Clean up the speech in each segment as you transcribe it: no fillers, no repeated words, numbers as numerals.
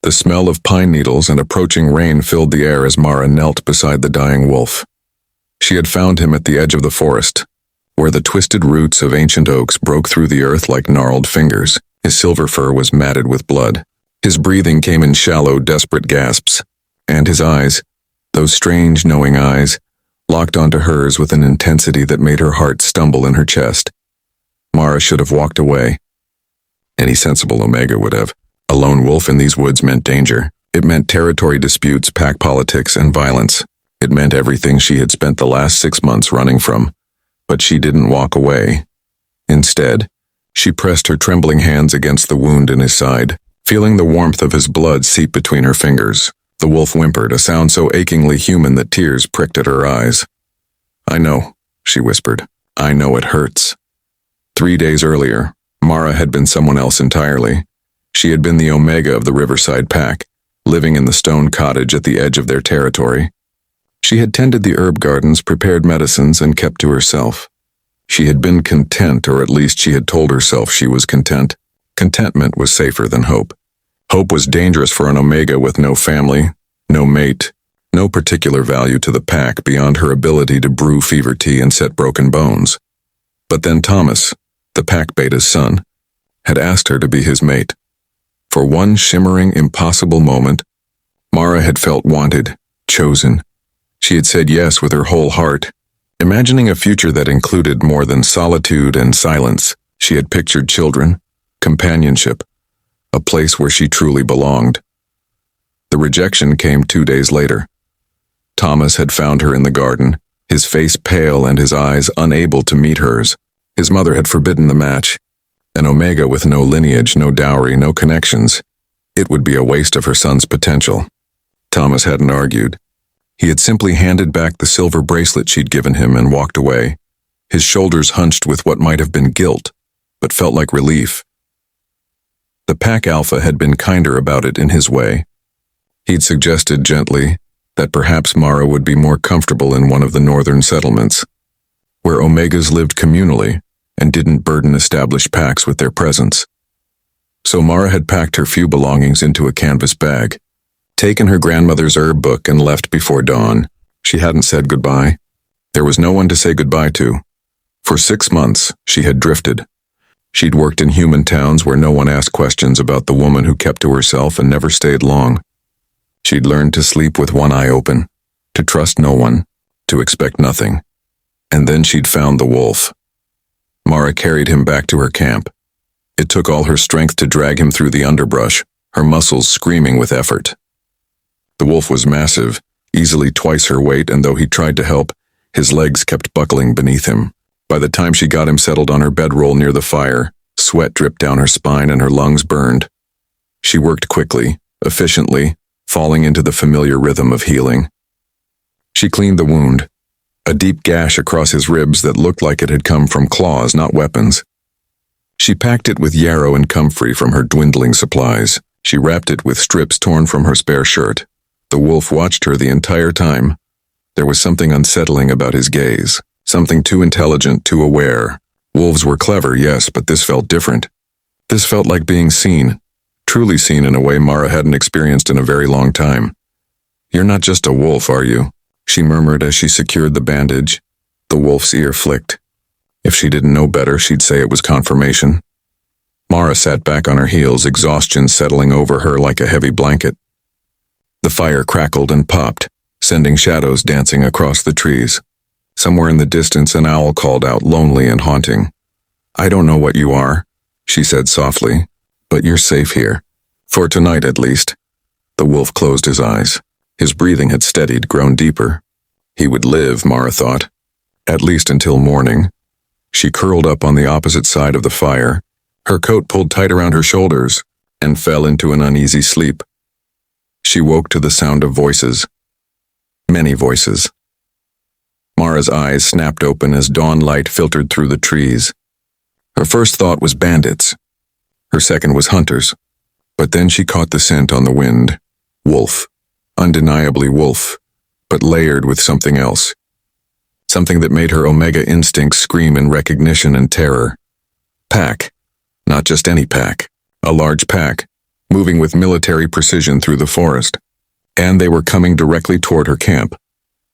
The smell of pine needles and approaching rain filled the air as Mara knelt beside the dying wolf. She had found him at the edge of the forest, where the twisted roots of ancient oaks broke through the earth like gnarled fingers. His silver fur was matted with blood. His breathing came in shallow, desperate gasps, and his eyes, those strange, knowing eyes, locked onto hers with an intensity that made her heart stumble in her chest. Mara should have walked away. Any sensible Omega would have. A lone wolf in these woods meant danger. It meant territory disputes, pack politics, and violence. It meant everything she had spent the last 6 months running from. But she didn't walk away. Instead, she pressed her trembling hands against the wound in his side, feeling the warmth of his blood seep between her fingers. The wolf whimpered, a sound so achingly human that tears pricked at her eyes. "I know," she whispered. "I know it hurts." 3 days earlier, Mara had been someone else entirely. She had been the Omega of the Riverside Pack, living in the stone cottage at the edge of their territory. She had tended the herb gardens, prepared medicines, and kept to herself. She had been content, or at least she had told herself she was content. Contentment was safer than hope. Hope was dangerous for an Omega with no family, no mate, no particular value to the pack beyond her ability to brew fever tea and set broken bones. But then Thomas, the pack beta's son, had asked her to be his mate. For one shimmering, impossible moment, Mara had felt wanted, chosen. She had said yes with her whole heart. Imagining a future that included more than solitude and silence, she had pictured children, companionship, a place where she truly belonged. The rejection came 2 days later. Thomas had found her in the garden, his face pale and his eyes unable to meet hers. His mother had forbidden the match. An Omega with no lineage, no dowry, no connections. It would be a waste of her son's potential. Thomas hadn't argued. He had simply handed back the silver bracelet she'd given him and walked away, his shoulders hunched with what might have been guilt, but felt like relief. The pack alpha had been kinder about it in his way. He'd suggested gently that perhaps Mara would be more comfortable in one of the northern settlements, where Omegas lived communally and didn't burden established packs with their presence. So Mara had packed her few belongings into a canvas bag, taken her grandmother's herb book, and left before dawn. She hadn't said goodbye. There was no one to say goodbye to. For 6 months, she had drifted. She'd worked in human towns where no one asked questions about the woman who kept to herself and never stayed long. She'd learned to sleep with one eye open, to trust no one, to expect nothing. And then she'd found the wolf. Mara carried him back to her camp. It took all her strength to drag him through the underbrush, her muscles screaming with effort. The wolf was massive, easily twice her weight, and though he tried to help, his legs kept buckling beneath him. By the time she got him settled on her bedroll near the fire, sweat dripped down her spine and her lungs burned. She worked quickly, efficiently, falling into the familiar rhythm of healing. She cleaned the wound, a deep gash across his ribs that looked like it had come from claws, not weapons. She packed it with yarrow and comfrey from her dwindling supplies. She wrapped it with strips torn from her spare shirt. The wolf watched her the entire time. There was something unsettling about his gaze, something too intelligent, too aware. Wolves were clever, yes, but this felt different. This felt like being seen, truly seen in a way Mara hadn't experienced in a very long time. "You're not just a wolf, are you?" she murmured as she secured the bandage. The wolf's ear flicked. If she didn't know better, she'd say it was confirmation. Mara sat back on her heels, exhaustion settling over her like a heavy blanket. The fire crackled and popped, sending shadows dancing across the trees. Somewhere in the distance, an owl called out, lonely and haunting. "I don't know what you are," she said softly, "but you're safe here. For tonight, at least." The wolf closed his eyes. His breathing had steadied, grown deeper. He would live, Mara thought, at least until morning. She curled up on the opposite side of the fire, her coat pulled tight around her shoulders, and fell into an uneasy sleep. She woke to the sound of voices. Many voices. Mara's eyes snapped open as dawn light filtered through the trees. Her first thought was bandits. Her second was hunters. But then she caught the scent on the wind. Wolf. Undeniably wolf, but layered with something else. Something that made her Omega instincts scream in recognition and terror. Pack. Not just any pack. A large pack. moving with military precision through the forest. And they were coming directly toward her camp.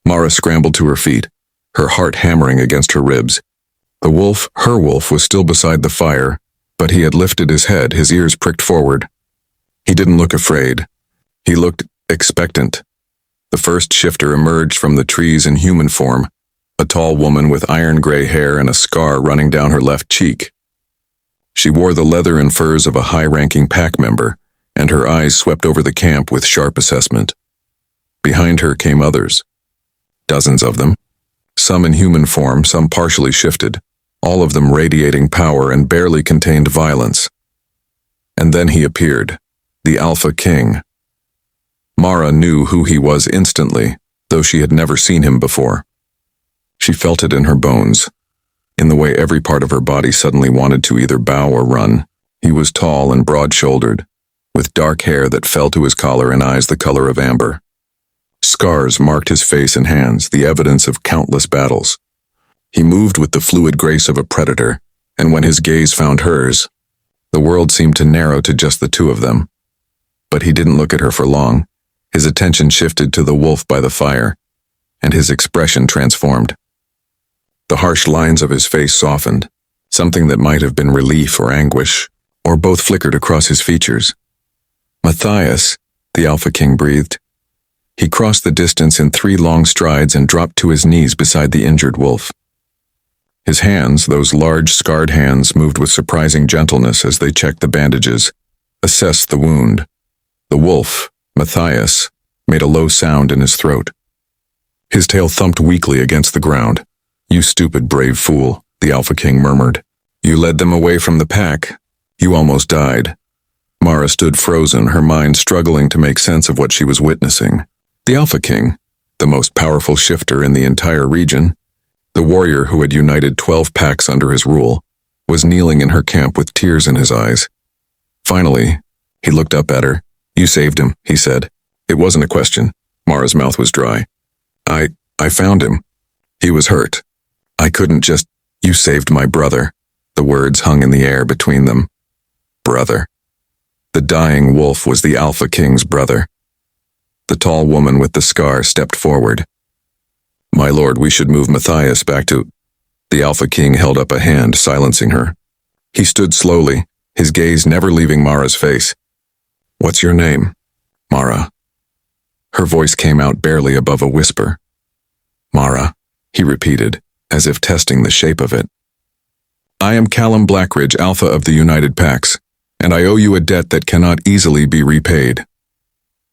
Mara scrambled to her feet, her heart hammering against her ribs. The wolf, her wolf, was still beside the fire, but he had lifted his head, his ears pricked forward. He didn't look afraid. He looked expectant. The first shifter emerged from the trees in human form, a tall woman with iron-gray hair and a scar running down her left cheek. She wore the leather and furs of a high-ranking pack member, and her eyes swept over the camp with sharp assessment. Behind her came others. Dozens of them. Some in human form, some partially shifted, all of them radiating power and barely contained violence. And then he appeared, the Alpha King. Mara knew who he was instantly, though she had never seen him before. She felt it in her bones, in the way every part of her body suddenly wanted to either bow or run. He was tall and broad-shouldered, with dark hair that fell to his collar and eyes the color of amber. Scars marked his face and hands, the evidence of countless battles. He moved with the fluid grace of a predator, and when his gaze found hers, the world seemed to narrow to just the two of them. But he didn't look at her for long. His attention shifted to the wolf by the fire, and his expression transformed. The harsh lines of his face softened, something that might have been relief or anguish, or both flickered across his features. "Matthias," the Alpha King breathed. He crossed the distance in 3 long strides and dropped to his knees beside the injured wolf. His hands, those large, scarred hands, moved with surprising gentleness as they checked the bandages, assessed the wound. The wolf, Matthias, made a low sound in his throat. His tail thumped weakly against the ground. "You stupid, brave fool," the Alpha King murmured. "You led them away from the pack. You almost died." Mara stood frozen, her mind struggling to make sense of what she was witnessing. The Alpha King, the most powerful shifter in the entire region, the warrior who had united 12 packs under his rule, was kneeling in her camp with tears in his eyes. Finally, he looked up at her. "You saved him," he said. It wasn't a question. Mara's mouth was dry. I found him. He was hurt. I couldn't just... You saved my brother." The words hung in the air between them. Brother. The dying wolf was the Alpha King's brother. The tall woman with the scar stepped forward. "My lord, we should move Matthias back to..." The Alpha King held up a hand, silencing her. He stood slowly, his gaze never leaving Mara's face. "What's your name?" "Mara." Her voice came out barely above a whisper. "Mara," he repeated, as if testing the shape of it. "I am Callum Blackridge, Alpha of the United Packs, and I owe you a debt that cannot easily be repaid."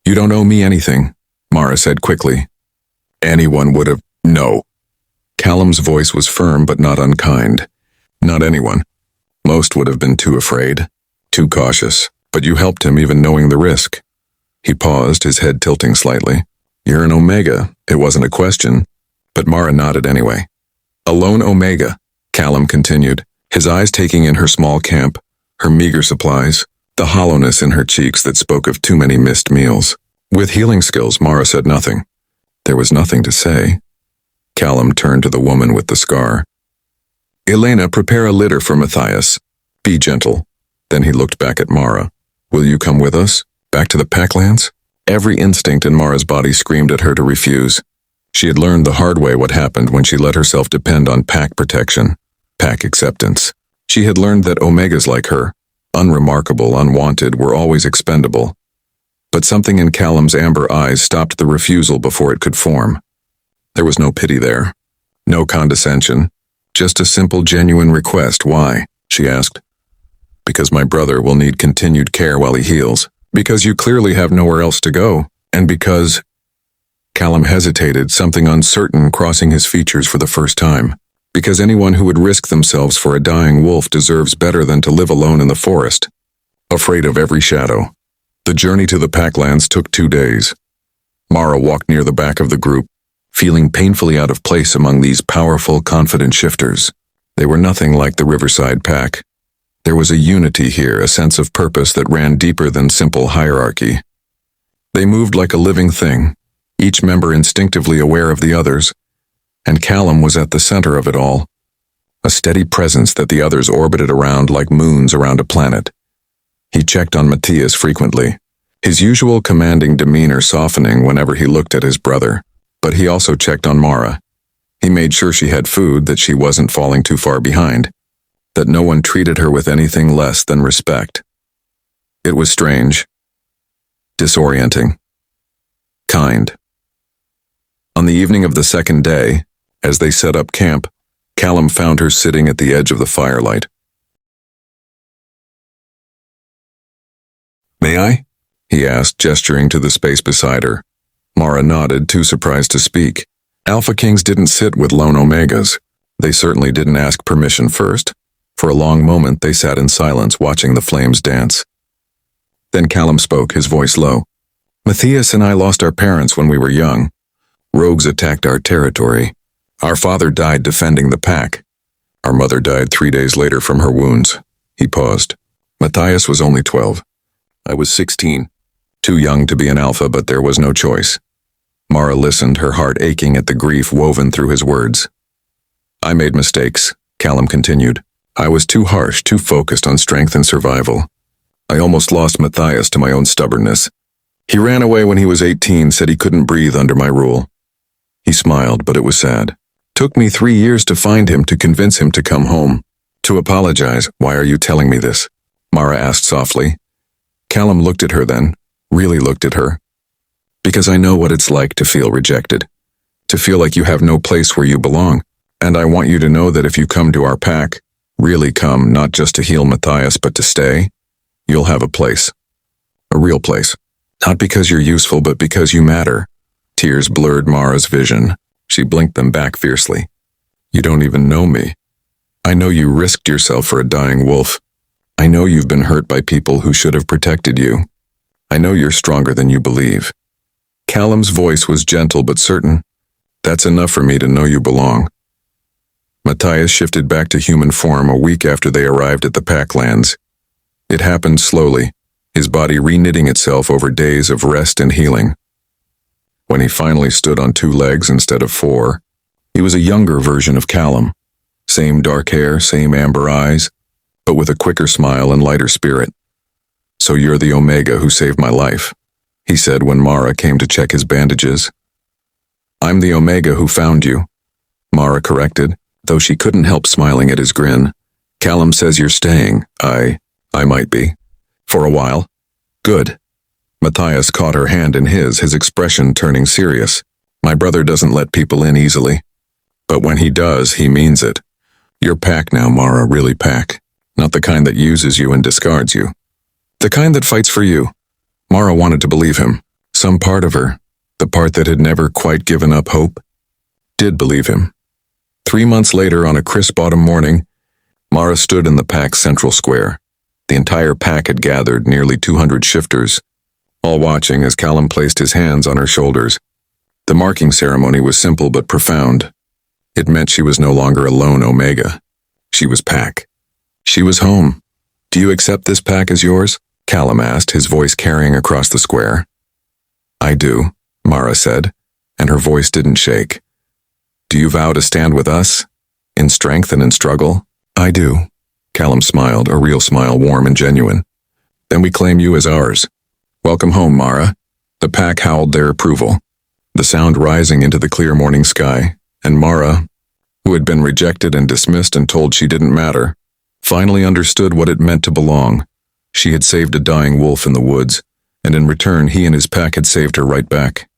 "You don't owe me anything," Mara said quickly. "Anyone would have..." "No." Callum's voice was firm but not unkind. "Not anyone. Most would have been too afraid, too cautious, but you helped him even knowing the risk." He paused, his head tilting slightly. "You're an Omega. It wasn't a question." But Mara nodded anyway. "A lone Omega," Callum continued, his eyes taking in her small camp, her meager supplies, the hollowness in her cheeks that spoke of too many missed meals. With healing skills, Mara said nothing. There was nothing to say. Callum turned to the woman with the scar. "Elena, prepare a litter for Matthias. Be gentle." Then he looked back at Mara. "Will you come with us? Back to the Packlands?" Every instinct in Mara's body screamed at her to refuse. She had learned the hard way what happened when she let herself depend on pack protection, pack acceptance. She had learned that Omegas like her, unremarkable, unwanted, were always expendable. But something in Callum's amber eyes stopped the refusal before it could form. There was no pity there, no condescension, just a simple, genuine request. "Why?" she asked. "Because my brother will need continued care while he heals. Because you clearly have nowhere else to go. And because..." Callum hesitated, something uncertain crossing his features for the first time. "Because anyone who would risk themselves for a dying wolf deserves better than to live alone in the forest, afraid of every shadow." The journey to the Packlands took 2 days. Mara walked near the back of the group, feeling painfully out of place among these powerful, confident shifters. They were nothing like the Riverside Pack. There was a unity here, a sense of purpose that ran deeper than simple hierarchy. They moved like a living thing, each member instinctively aware of the others, and Callum was at the center of it all, a steady presence that the others orbited around like moons around a planet. He checked on Matthias frequently, his usual commanding demeanor softening whenever he looked at his brother. But he also checked on Mara. He made sure she had food, that she wasn't falling too far behind, that no one treated her with anything less than respect. It was strange, disorienting, kind. On the evening of the second day, as they set up camp, Callum found her sitting at the edge of the firelight. "May I?" he asked, gesturing to the space beside her. Mara nodded, too surprised to speak. Alpha Kings didn't sit with lone Omegas. They certainly didn't ask permission first. For a long moment they sat in silence, watching the flames dance. Then Callum spoke, his voice low. "Matthias and I lost our parents when we were young. Rogues attacked our territory. Our father died defending the pack. Our mother died 3 days later from her wounds." He paused. "Matthias was only 12. I was 16. Too young to be an alpha, but there was no choice." Mara listened, her heart aching at the grief woven through his words. "I made mistakes," Callum continued. "I was too harsh, too focused on strength and survival. I almost lost Matthias to my own stubbornness. He ran away when he was 18, said he couldn't breathe under my rule." He smiled, but it was sad. "Took me 3 years to find him, to convince him to come home. To apologize." "Why are you telling me this?" Mara asked softly. Callum looked at her then, really looked at her. "Because I know what it's like to feel rejected, to feel like you have no place where you belong. And I want you to know that if you come to our pack, really come, not just to heal Matthias, but to stay, you'll have a place. A real place. Not because you're useful, but because you matter." Tears blurred Mara's vision. She blinked them back fiercely. "You don't even know me. I know you risked yourself for a dying wolf. I know you've been hurt by people who should have protected you. I know you're stronger than you believe." Callum's voice was gentle but certain. "That's enough for me to know you belong." Matthias shifted back to human form a week after they arrived at the Packlands. It happened slowly, his body reknitting itself over days of rest and healing. When he finally stood on 2 legs instead of 4, he was a younger version of Callum. Same dark hair, same amber eyes, but with a quicker smile and lighter spirit. "So you're the Omega who saved my life," he said when Mara came to check his bandages. "I'm the Omega who found you," Mara corrected, though she couldn't help smiling at his grin. "Callum says you're staying. I might be. For a while." "Good." Matthias caught her hand in his expression turning serious. "My brother doesn't let people in easily. But when he does, he means it. You're pack now, Mara, really pack. Not the kind that uses you and discards you. The kind that fights for you." Mara wanted to believe him. Some part of her, the part that had never quite given up hope, did believe him. 3 months later, on a crisp autumn morning, Mara stood in the pack's central square. The entire pack had gathered, nearly 200 shifters, all watching as Callum placed his hands on her shoulders. The marking ceremony was simple but profound. It meant she was no longer a lone Omega. She was pack. She was home. "Do you accept this pack as yours?" Callum asked, his voice carrying across the square. "I do," Mara said, and her voice didn't shake. "Do you vow to stand with us, in strength and in struggle?" "I do." Callum smiled, a real smile, warm and genuine. "Then we claim you as ours. Welcome home, Mara." The pack howled their approval, the sound rising into the clear morning sky, and Mara, who had been rejected and dismissed and told she didn't matter, finally understood what it meant to belong. She had saved a dying wolf in the woods, and in return he and his pack had saved her right back.